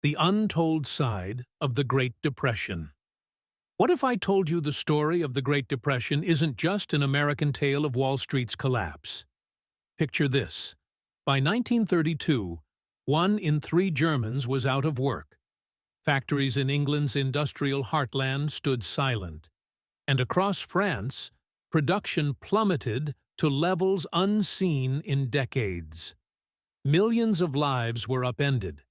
The untold side of the Great Depression. What if I told you the story of the Great Depression isn't just an American tale of Wall Street's collapse? Picture this. By 1932, 1 in 3 Germans was out of work. Factories in England's industrial heartland stood silent. And across France, production plummeted to levels unseen in decades. Millions of lives were upended,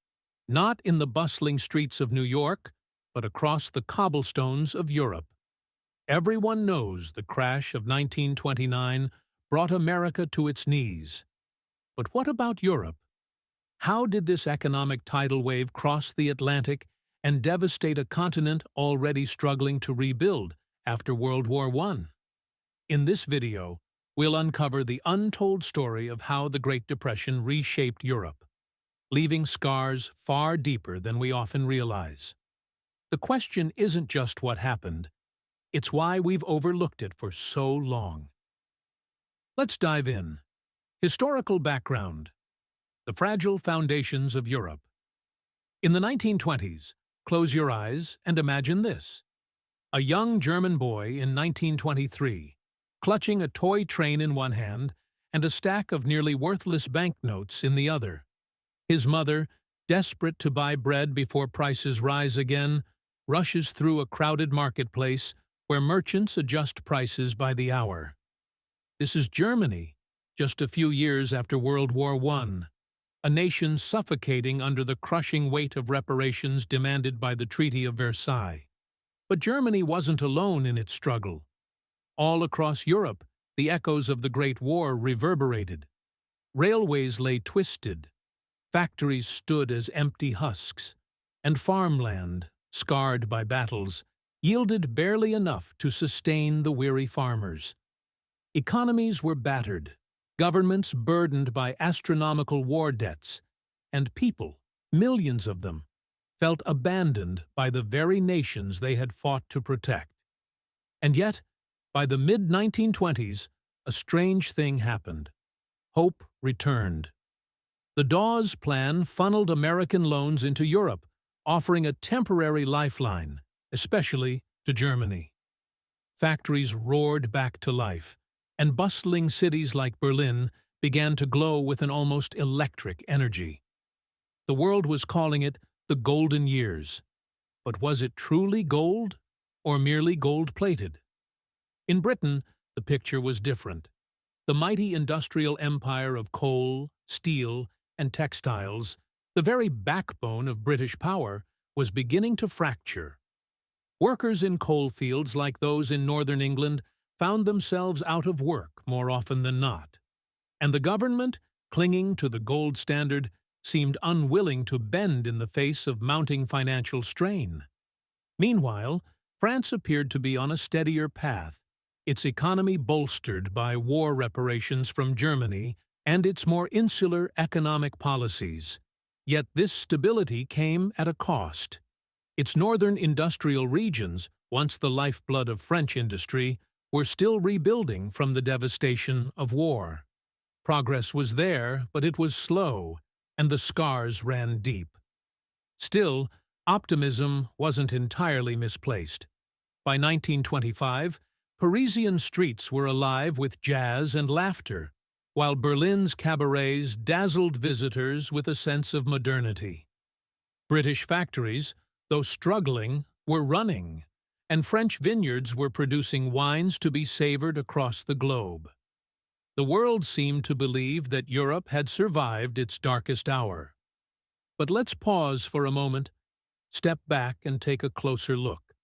not in the bustling streets of New York, but across the cobblestones of Europe. Everyone knows the crash of 1929 brought America to its knees. But what about Europe? How did this economic tidal wave cross the Atlantic and devastate a continent already struggling to rebuild after World War I? In this video, we'll uncover the untold story of how the Great Depression reshaped Europe, leaving scars far deeper than we often realize. The question isn't just what happened, it's why we've overlooked it for so long. Let's dive in. Historical background. The fragile foundations of Europe. In the 1920s, close your eyes and imagine this. A young German boy in 1923, clutching a toy train in one hand and a stack of nearly worthless banknotes in the other. His mother, desperate to buy bread before prices rise again, rushes through a crowded marketplace where merchants adjust prices by the hour. This is Germany, just a few years after World War I, a nation suffocating under the crushing weight of reparations demanded by the Treaty of Versailles. But Germany wasn't alone in its struggle. All across Europe, the echoes of the Great War reverberated. Railways lay twisted, factories stood as empty husks, and farmland, scarred by battles, yielded barely enough to sustain the weary farmers. Economies were battered, governments burdened by astronomical war debts, and people, millions of them, felt abandoned by the very nations they had fought to protect. And yet, by the mid-1920s, a strange thing happened. Hope returned. The Dawes Plan funneled American loans into Europe, offering a temporary lifeline, especially to Germany. Factories roared back to life, and bustling cities like Berlin began to glow with an almost electric energy. The world was calling it the Golden Years. But was it truly gold, or merely gold-plated? In Britain, the picture was different. The mighty industrial empire of coal, steel, and textiles, the very backbone of British power, was beginning to fracture. Workers in coal fields like those in northern England found themselves out of work more often than not, and the government, clinging to the gold standard, seemed unwilling to bend in the face of mounting financial strain. Meanwhile, France appeared to be on a steadier path, its economy bolstered by war reparations from Germany and its more insular economic policies. Yet this stability came at a cost. Its northern industrial regions, once the lifeblood of French industry, were still rebuilding from the devastation of war. Progress was there, but it was slow, and the scars ran deep. Still, optimism wasn't entirely misplaced. By 1925, Parisian streets were alive with jazz and laughter, while Berlin's cabarets dazzled visitors with a sense of modernity. British factories, though struggling, were running, and French vineyards were producing wines to be savored across the globe. The world seemed to believe that Europe had survived its darkest hour. But let's pause for a moment, step back and take a closer look.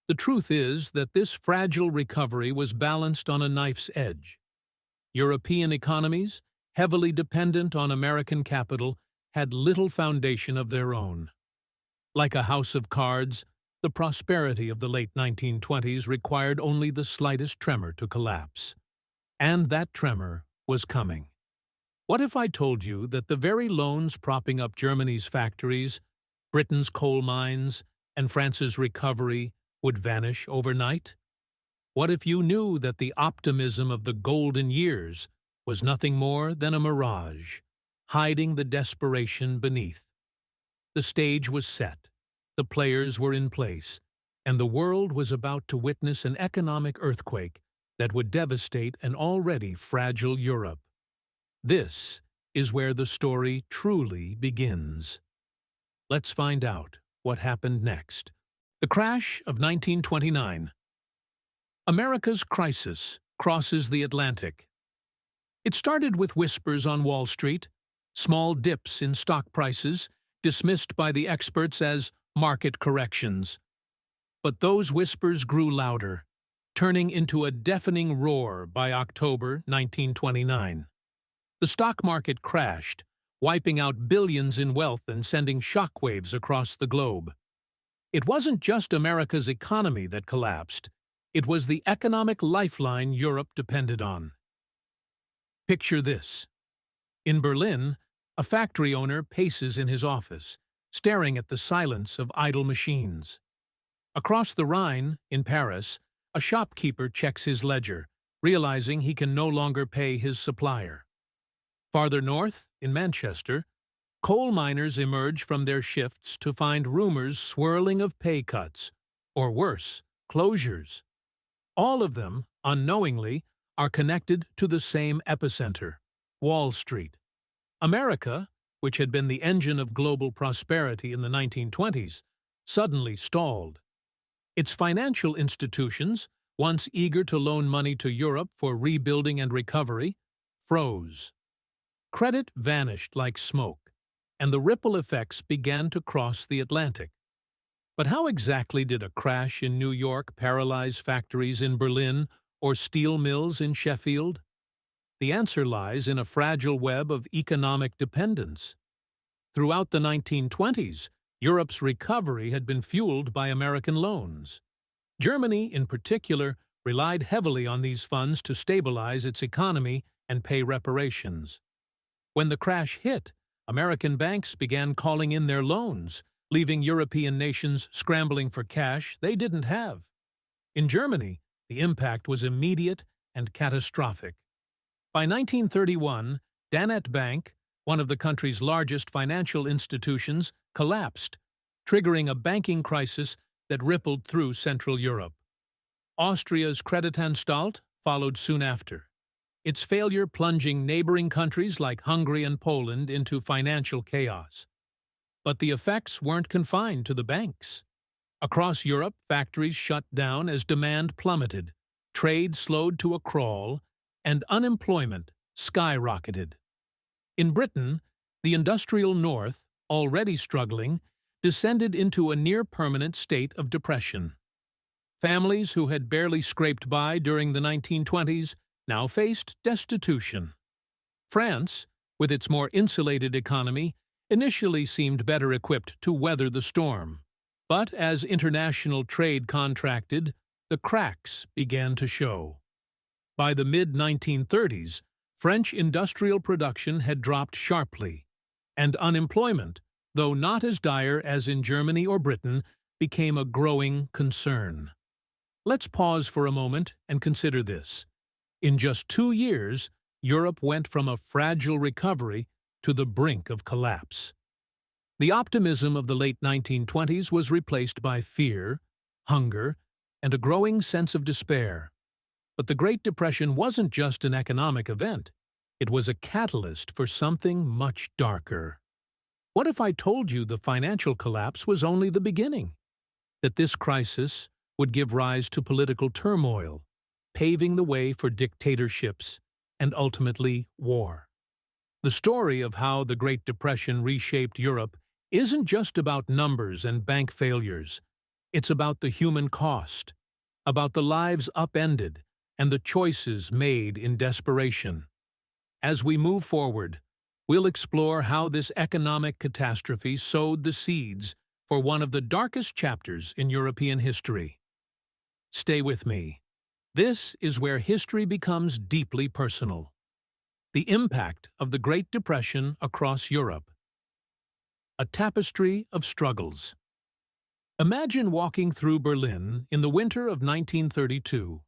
The truth is that this fragile recovery was balanced on a knife's edge. European economies, heavily dependent on American capital, had little foundation of their own. Like a house of cards, the prosperity of the late 1920s required only the slightest tremor to collapse. And that tremor was coming. What if I told you that the very loans propping up Germany's factories, Britain's coal mines, and France's recovery would vanish overnight? What if you knew that the optimism of the golden years was nothing more than a mirage, hiding the desperation beneath? The stage was set, the players were in place, and the world was about to witness an economic earthquake that would devastate an already fragile Europe. This is where the story truly begins. Let's find out what happened next. The crash of 1929. America's crisis crosses the Atlantic. It started with whispers on Wall Street, small dips in stock prices, dismissed by the experts as market corrections. But those whispers grew louder, turning into a deafening roar by October 1929. The stock market crashed, wiping out billions in wealth and sending shockwaves across the globe. It wasn't just America's economy that collapsed, it was the economic lifeline Europe depended on. Picture this. In Berlin, a factory owner paces in his office, staring at the silence of idle machines. Across the Rhine, in Paris, a shopkeeper checks his ledger, realizing he can no longer pay his supplier. Farther north, in Manchester, coal miners emerge from their shifts to find rumors swirling of pay cuts, or worse, closures. All of them, unknowingly, are connected to the same epicenter, Wall Street. America, which had been the engine of global prosperity in the 1920s, suddenly stalled. Its financial institutions, once eager to loan money to Europe for rebuilding and recovery, froze. Credit vanished like smoke, and the ripple effects began to cross the Atlantic. But how exactly did a crash in New York paralyze factories in Berlin or steel mills in Sheffield? The answer lies in a fragile web of economic dependence. Throughout the 1920s, Europe's recovery had been fueled by American loans. Germany, in particular, relied heavily on these funds to stabilize its economy and pay reparations. When the crash hit, American banks began calling in their loans, leaving European nations scrambling for cash they didn't have. In Germany, the impact was immediate and catastrophic. By 1931, Danette Bank, one of the country's largest financial institutions, collapsed, triggering a banking crisis that rippled through Central Europe. Austria's Kreditanstalt followed soon after, its failure plunging neighboring countries like Hungary and Poland into financial chaos. But the effects weren't confined to the banks. Across Europe, factories shut down as demand plummeted, trade slowed to a crawl, and unemployment skyrocketed. In Britain, the industrial North, already struggling, descended into a near-permanent state of depression. Families who had barely scraped by during the 1920s now faced destitution. France, with its more insulated economy, initially seemed better equipped to weather the storm. But as international trade contracted, the cracks began to show. By the mid-1930s, French industrial production had dropped sharply, and unemployment, though not as dire as in Germany or Britain, became a growing concern. Let's pause for a moment and consider this. In just 2 years, Europe went from a fragile recovery to the brink of collapse. The optimism of the late 1920s was replaced by fear, hunger, and a growing sense of despair. But the Great Depression wasn't just an economic event. It was a catalyst for something much darker. What if I told you the financial collapse was only the beginning? That this crisis would give rise to political turmoil, paving the way for dictatorships and ultimately war. The story of how the Great Depression reshaped Europe isn't just about numbers and bank failures. It's about the human cost, about the lives upended, and the choices made in desperation. As we move forward, we'll explore how this economic catastrophe sowed the seeds for one of the darkest chapters in European history. Stay with me. This is where history becomes deeply personal. The impact of the Great Depression across Europe. A tapestry of struggles. Imagine walking through Berlin in the winter of 1932.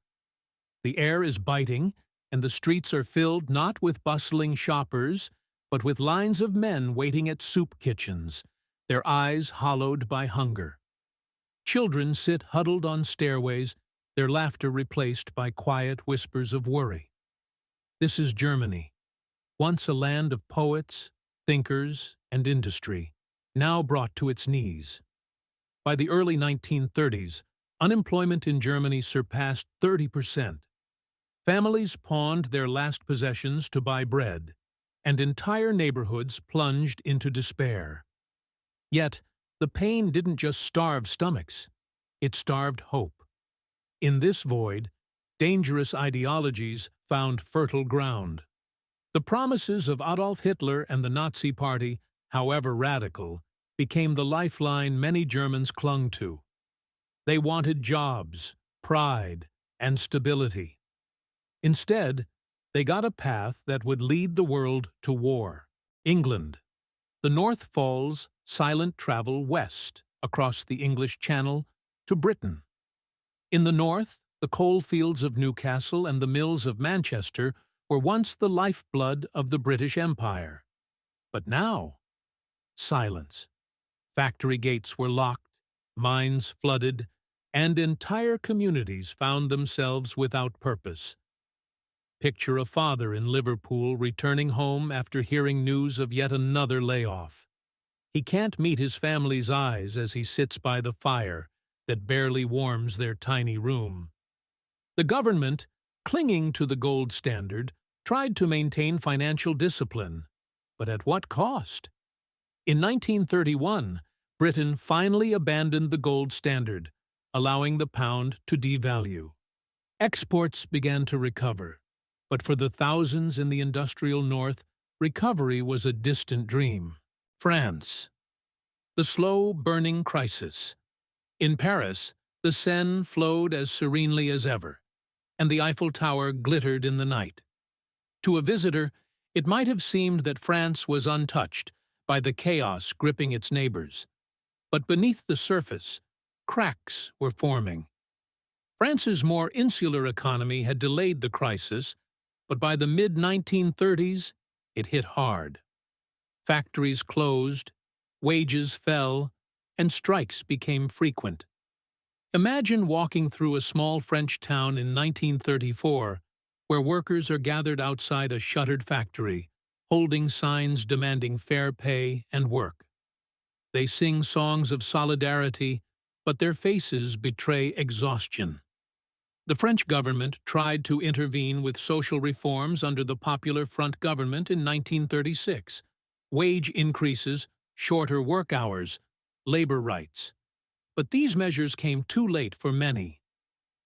The air is biting, and the streets are filled not with bustling shoppers, but with lines of men waiting at soup kitchens, their eyes hollowed by hunger. Children sit huddled on stairways, their laughter replaced by quiet whispers of worry. This is Germany, once a land of poets, thinkers, and industry, now brought to its knees. By the early 1930s, unemployment in Germany surpassed 30%. Families pawned their last possessions to buy bread, and entire neighborhoods plunged into despair. Yet, the pain didn't just starve stomachs, it starved hope. In this void, dangerous ideologies found fertile ground. The promises of Adolf Hitler and the Nazi Party, however radical, became the lifeline many Germans clung to. They wanted jobs, pride, and stability. Instead, they got a path that would lead the world to war. England. The North Falls silent travel west, across the English Channel, to Britain. In the north, the coal fields of Newcastle and the mills of Manchester were once the lifeblood of the British Empire. But now, silence. Factory gates were locked, mines flooded, and entire communities found themselves without purpose. Picture a father in Liverpool returning home after hearing news of yet another layoff. He can't meet his family's eyes as he sits by the fire that barely warms their tiny room. The government, clinging to the gold standard, tried to maintain financial discipline, but at what cost? In 1931, Britain finally abandoned the gold standard, allowing the pound to devalue. Exports began to recover, but for the thousands in the industrial north, recovery was a distant dream. France. The slow-burning crisis. In Paris, the Seine flowed as serenely as ever, and the Eiffel Tower glittered in the night. To a visitor, it might have seemed that France was untouched by the chaos gripping its neighbors. But beneath the surface, cracks were forming. France's more insular economy had delayed the crisis, but by the mid-1930s, it hit hard. Factories closed, wages fell, and strikes became frequent. Imagine walking through a small French town in 1934, where workers are gathered outside a shuttered factory, holding signs demanding fair pay and work. They sing songs of solidarity, but their faces betray exhaustion. The French government tried to intervene with social reforms under the Popular Front government in 1936. Wage increases, shorter work hours, labor rights. But these measures came too late for many.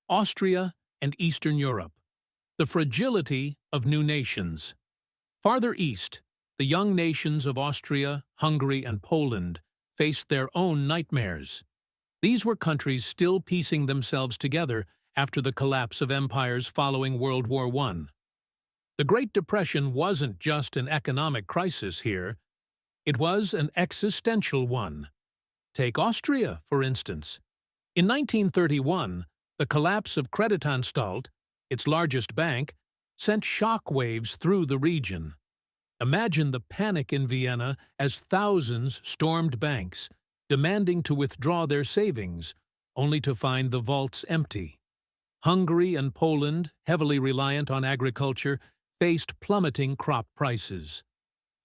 Austria and Eastern Europe. The fragility of new nations. Farther east, the young nations of Austria, Hungary, and Poland faced their own nightmares. These were countries still piecing themselves together after the collapse of empires following World War I. The Great Depression wasn't just an economic crisis here, it was an existential one. Take Austria, for instance. In 1931, the collapse of Creditanstalt, its largest bank, sent shock waves through the region. Imagine the panic in Vienna as thousands stormed banks, demanding to withdraw their savings, only to find the vaults empty. Hungary and Poland, heavily reliant on agriculture, faced plummeting crop prices.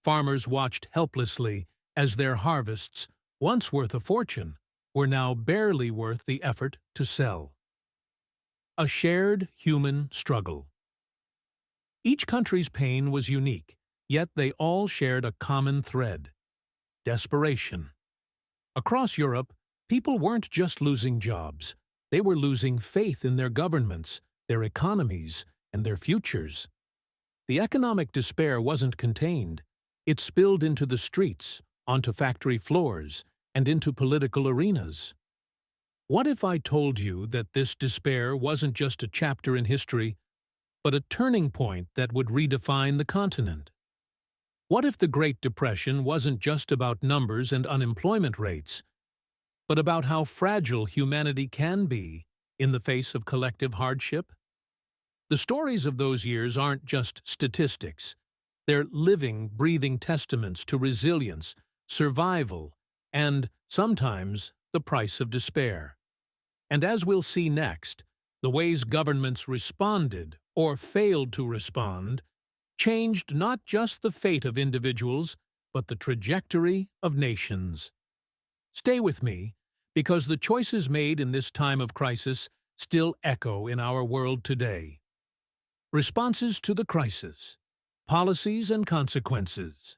Farmers watched helplessly as their harvests, once worth a fortune, were now barely worth the effort to sell. A shared human struggle. Each country's pain was unique, yet they all shared a common thread: desperation. Across Europe, people weren't just losing jobs. They were losing faith in their governments, their economies, and their futures. The economic despair wasn't contained. It spilled into the streets, onto factory floors, and into political arenas. What if I told you that this despair wasn't just a chapter in history, but a turning point that would redefine the continent? What if the Great Depression wasn't just about numbers and unemployment rates, but about how fragile humanity can be in the face of collective hardship? The stories of those years aren't just statistics. They're living, breathing testaments to resilience, survival, and, sometimes, the price of despair. And as we'll see next, the ways governments responded, or failed to respond, changed not just the fate of individuals, but the trajectory of nations. Stay with me, because the choices made in this time of crisis still echo in our world today. Responses to the crisis, policies and consequences.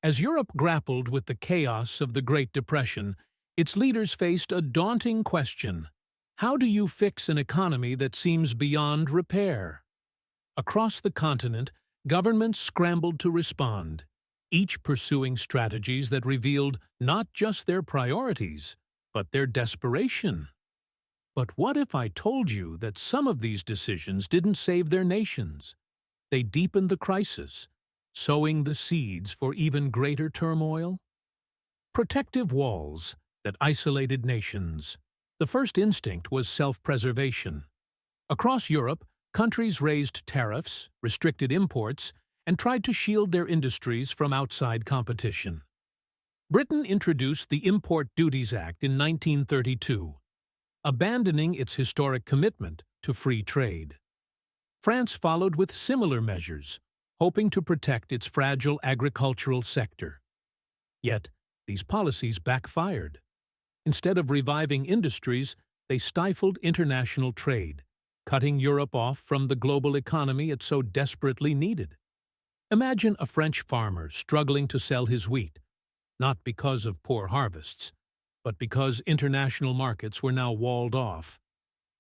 As Europe grappled with the chaos of the Great Depression, its leaders faced a daunting question: how do you fix an economy that seems beyond repair? Across the continent, governments scrambled to respond, each pursuing strategies that revealed not just their priorities, but their desperation. But what if I told you that some of these decisions didn't save their nations? They deepened the crisis, sowing the seeds for even greater turmoil? Protective walls that isolated nations. The first instinct was self-preservation. Across Europe, countries raised tariffs, restricted imports, and tried to shield their industries from outside competition. Britain introduced the Import Duties Act in 1932, abandoning its historic commitment to free trade. France followed with similar measures, hoping to protect its fragile agricultural sector. Yet, these policies backfired. Instead of reviving industries, they stifled international trade, cutting Europe off from the global economy it so desperately needed. Imagine a French farmer struggling to sell his wheat, not because of poor harvests, but because international markets were now walled off.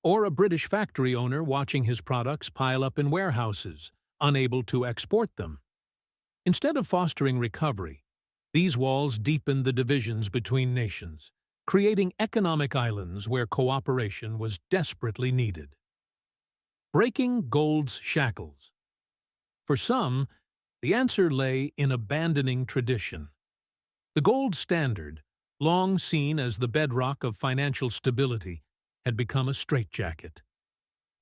Or a British factory owner watching his products pile up in warehouses, unable to export them. Instead of fostering recovery, these walls deepened the divisions between nations, creating economic islands where cooperation was desperately needed. Breaking gold's shackles. For some, the answer lay in abandoning tradition. The gold standard, long seen as the bedrock of financial stability, had become a straitjacket.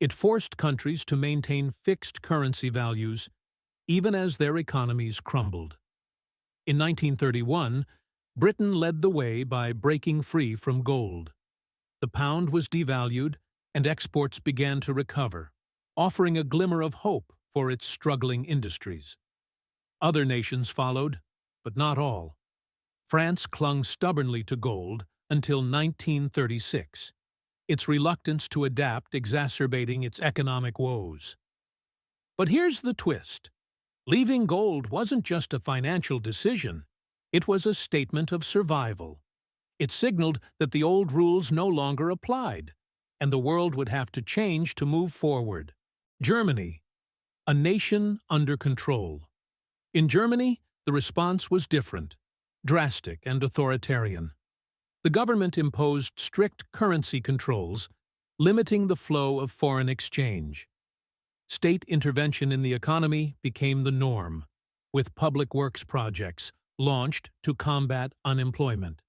It forced countries to maintain fixed currency values, even as their economies crumbled. In 1931, Britain led the way by breaking free from gold. The pound was devalued, and exports began to recover, offering a glimmer of hope for its struggling industries. Other nations followed, but not all. France clung stubbornly to gold until 1936, its reluctance to adapt exacerbating its economic woes. But here's the twist. Leaving gold wasn't just a financial decision, it was a statement of survival. It signaled that the old rules no longer applied, and the world would have to change to move forward. Germany, a nation under control. In Germany, the response was different, drastic and authoritarian. The government imposed strict currency controls, limiting the flow of foreign exchange. State intervention in the economy became the norm, with public works projects launched to combat unemployment.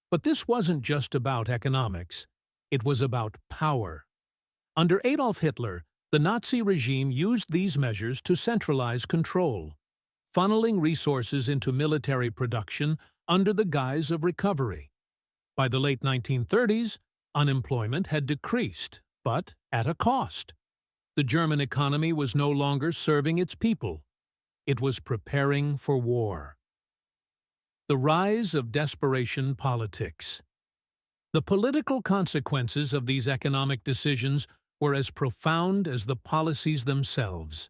But this wasn't just about economics, it was about power. Under Adolf Hitler, the Nazi regime used these measures to centralize control, funneling resources into military production under the guise of recovery. By the late 1930s, unemployment had decreased, but at a cost. The German economy was no longer serving its people. It was preparing for war. The rise of desperation politics. The political consequences of these economic decisions were as profound as the policies themselves.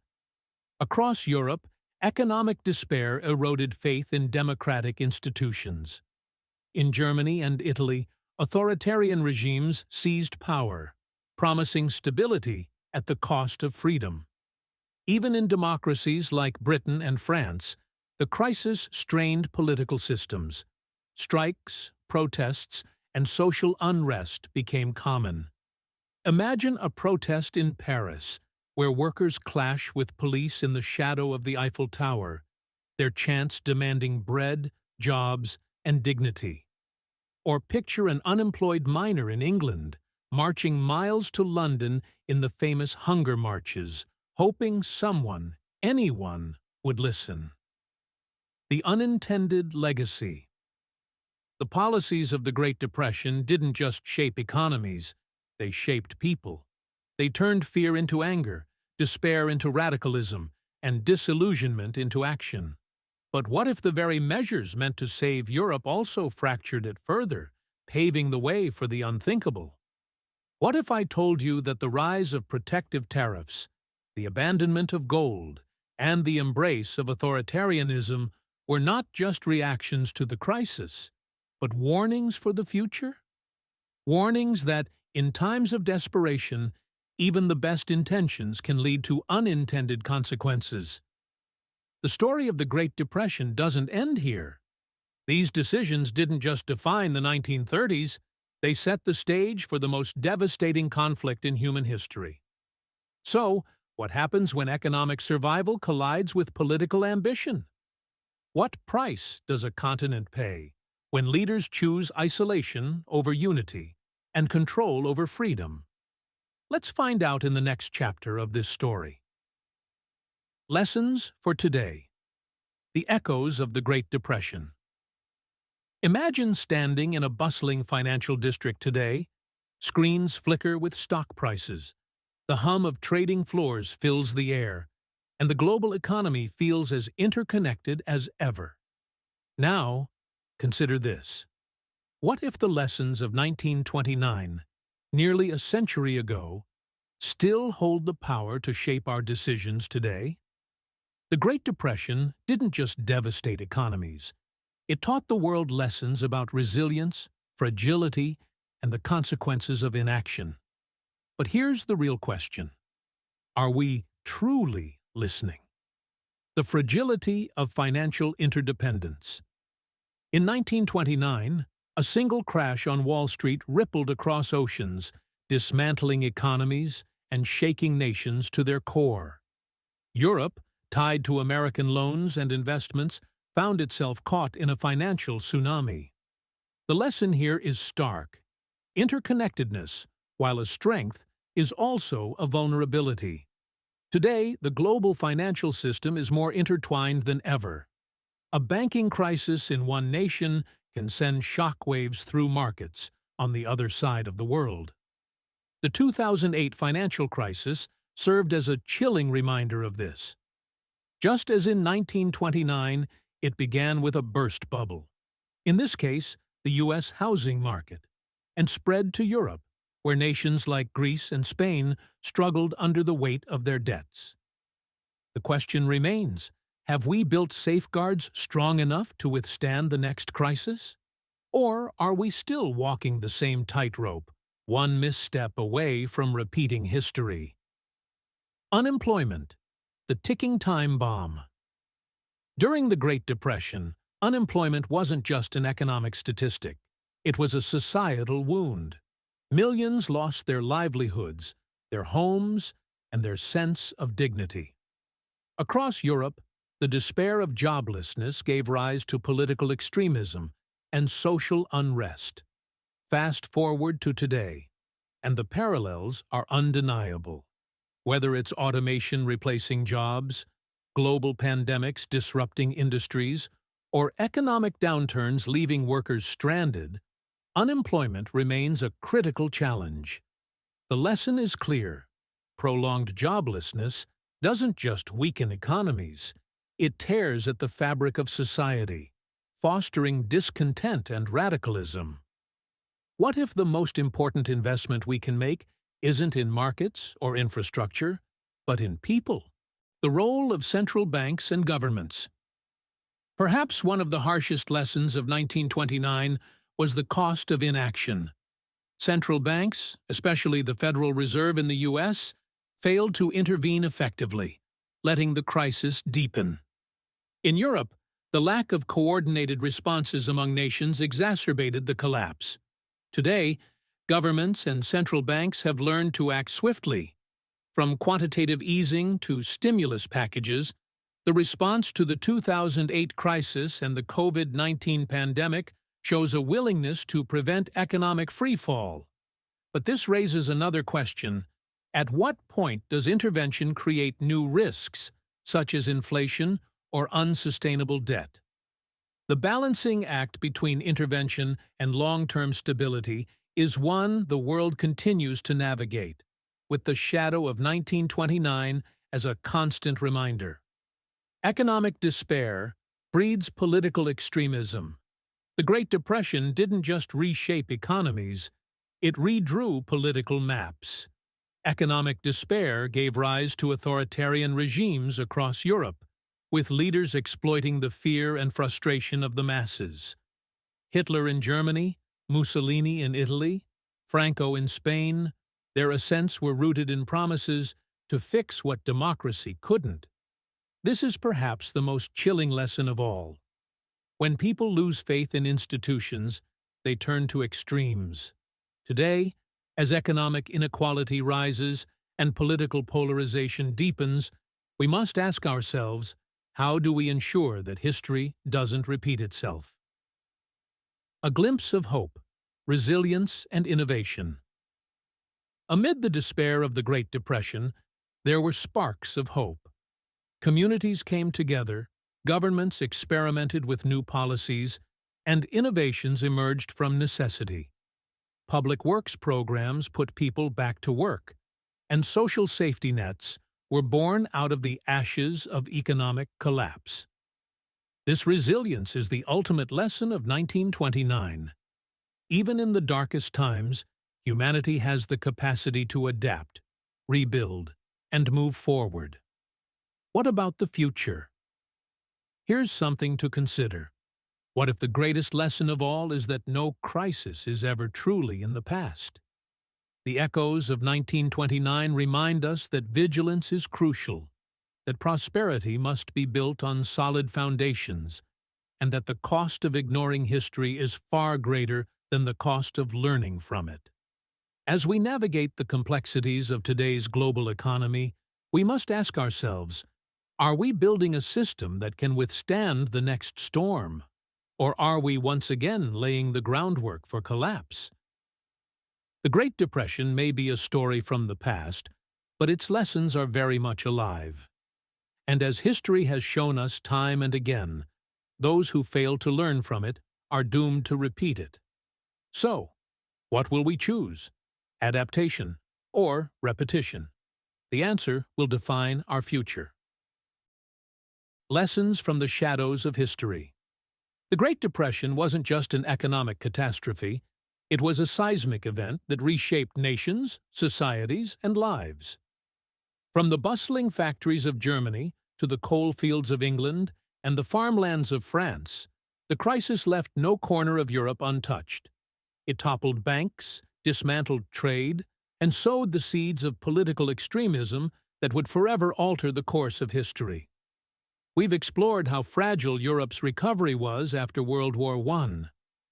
Across Europe, economic despair eroded faith in democratic institutions. In Germany and Italy, authoritarian regimes seized power, promising stability at the cost of freedom. Even in democracies like Britain and France, the crisis strained political systems. Strikes, protests, and social unrest became common. Imagine a protest in Paris, where workers clash with police in the shadow of the Eiffel Tower, their chants demanding bread, jobs, and dignity. Or picture an unemployed miner in England, marching miles to London in the famous hunger marches, hoping someone, anyone, would listen. The unintended legacy. The policies of the Great Depression didn't just shape economies, they shaped people. They turned fear into anger, despair into radicalism, and disillusionment into action. But what if the very measures meant to save Europe also fractured it further, paving the way for the unthinkable? What if I told you that the rise of protective tariffs, the abandonment of gold, and the embrace of authoritarianism were not just reactions to the crisis, but warnings for the future? Warnings that, in times of desperation, even the best intentions can lead to unintended consequences. The story of the Great Depression doesn't end here. These decisions didn't just define the 1930s, they set the stage for the most devastating conflict in human history. So, what happens when economic survival collides with political ambition? What price does a continent pay when leaders choose isolation over unity and control over freedom? Let's find out in the next chapter of this story. Lessons for today. The echoes of the Great Depression. Imagine standing in a bustling financial district today. Screens flicker with stock prices. The hum of trading floors fills the air, and the global economy feels as interconnected as ever. Now, consider this. What if the lessons of 1929, nearly a century ago, still hold the power to shape our decisions today? The Great Depression didn't just devastate economies. It taught the world lessons about resilience, fragility, and the consequences of inaction. But here's the real question. Are we truly listening? The fragility of financial interdependence. In 1929, a single crash on Wall Street rippled across oceans, dismantling economies and shaking nations to their core. Europe, tied to American loans and investments, found itself caught in a financial tsunami. The lesson here is stark. Interconnectedness, while a strength, is also a vulnerability. Today, the global financial system is more intertwined than ever. A banking crisis in one nation can send shockwaves through markets on the other side of the world. The 2008 financial crisis served as a chilling reminder of this. Just as in 1929, it began with a burst bubble. In this case, the U.S. housing market, and spread to Europe, where nations like Greece and Spain struggled under the weight of their debts. The question remains, have we built safeguards strong enough to withstand the next crisis? Or are we still walking the same tightrope, one misstep away from repeating history? Unemployment, the ticking time bomb. During the Great Depression, unemployment wasn't just an economic statistic. It was a societal wound. Millions lost their livelihoods, their homes, and their sense of dignity. Across Europe, the despair of joblessness gave rise to political extremism and social unrest. Fast forward to today, and the parallels are undeniable. Whether it's automation replacing jobs, global pandemics disrupting industries, or economic downturns leaving workers stranded, unemployment remains a critical challenge. The lesson is clear. Prolonged joblessness doesn't just weaken economies, it tears at the fabric of society, fostering discontent and radicalism. What if the most important investment we can make isn't in markets or infrastructure, but in people? The role of central banks and governments. Perhaps one of the harshest lessons of 1929 was the cost of inaction. Central banks, especially the Federal Reserve in the U.S., failed to intervene effectively, letting the crisis deepen. In Europe, the lack of coordinated responses among nations exacerbated the collapse. Today, governments and central banks have learned to act swiftly. From quantitative easing to stimulus packages, the response to the 2008 crisis and the COVID-19 pandemic shows a willingness to prevent economic freefall. But this raises another question. At what point does intervention create new risks, such as inflation or unsustainable debt? The balancing act between intervention and long-term stability is one the world continues to navigate, with the shadow of 1929 as a constant reminder. Economic despair breeds political extremism. The Great Depression didn't just reshape economies, it redrew political maps. Economic despair gave rise to authoritarian regimes across Europe, with leaders exploiting the fear and frustration of the masses. Hitler in Germany, Mussolini in Italy, Franco in Spain, their ascents were rooted in promises to fix what democracy couldn't. This is perhaps the most chilling lesson of all. When people lose faith in institutions, they turn to extremes. Today, as economic inequality rises and political polarization deepens, we must ask ourselves, how do we ensure that history doesn't repeat itself? A glimpse of hope, resilience, and innovation. Amid the despair of the Great Depression, there were sparks of hope. Communities came together, governments experimented with new policies, and innovations emerged from necessity. Public works programs put people back to work, and social safety nets were born out of the ashes of economic collapse. This resilience is the ultimate lesson of 1929. Even in the darkest times, humanity has the capacity to adapt, rebuild, and move forward. What about the future? Here's something to consider. What if the greatest lesson of all is that no crisis is ever truly in the past? The echoes of 1929 remind us that vigilance is crucial, that prosperity must be built on solid foundations, and that the cost of ignoring history is far greater than the cost of learning from it. As we navigate the complexities of today's global economy, we must ask ourselves, are we building a system that can withstand the next storm? Or are we once again laying the groundwork for collapse? The Great Depression may be a story from the past, but its lessons are very much alive. And as history has shown us time and again, those who fail to learn from it are doomed to repeat it. So, what will we choose? Adaptation or repetition? The answer will define our future. Lessons from the shadows of history. The Great Depression wasn't just an economic catastrophe, it was a seismic event that reshaped nations, societies, and lives. From the bustling factories of Germany to the coal fields of England and the farmlands of France, the crisis left no corner of Europe untouched. It toppled banks, dismantled trade, and sowed the seeds of political extremism that would forever alter the course of history. We've explored how fragile Europe's recovery was after World War I,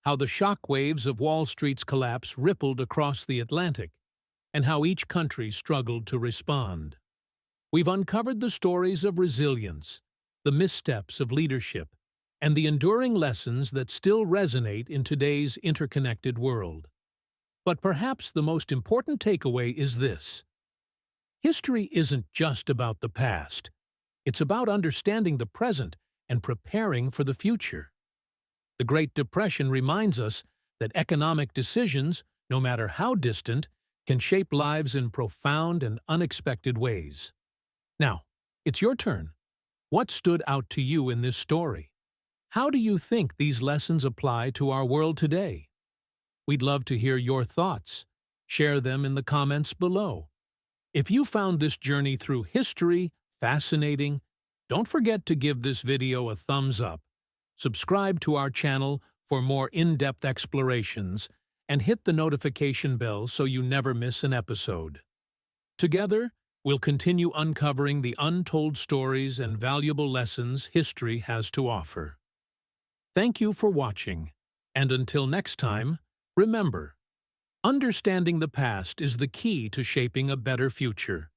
how the shock waves of Wall Street's collapse rippled across the Atlantic, and how each country struggled to respond. We've uncovered the stories of resilience, the missteps of leadership, and the enduring lessons that still resonate in today's interconnected world. But perhaps the most important takeaway is this: history isn't just about the past. It's about understanding the present and preparing for the future. The Great Depression reminds us that economic decisions, no matter how distant, can shape lives in profound and unexpected ways. Now, it's your turn. What stood out to you in this story? How do you think these lessons apply to our world today? We'd love to hear your thoughts. Share them in the comments below. If you found this journey through history fascinating, don't forget to give this video a thumbs up, subscribe to our channel for more in-depth explorations, and hit the notification bell so you never miss an episode. Together, we'll continue uncovering the untold stories and valuable lessons history has to offer. Thank you for watching, and until next time, remember, understanding the past is the key to shaping a better future.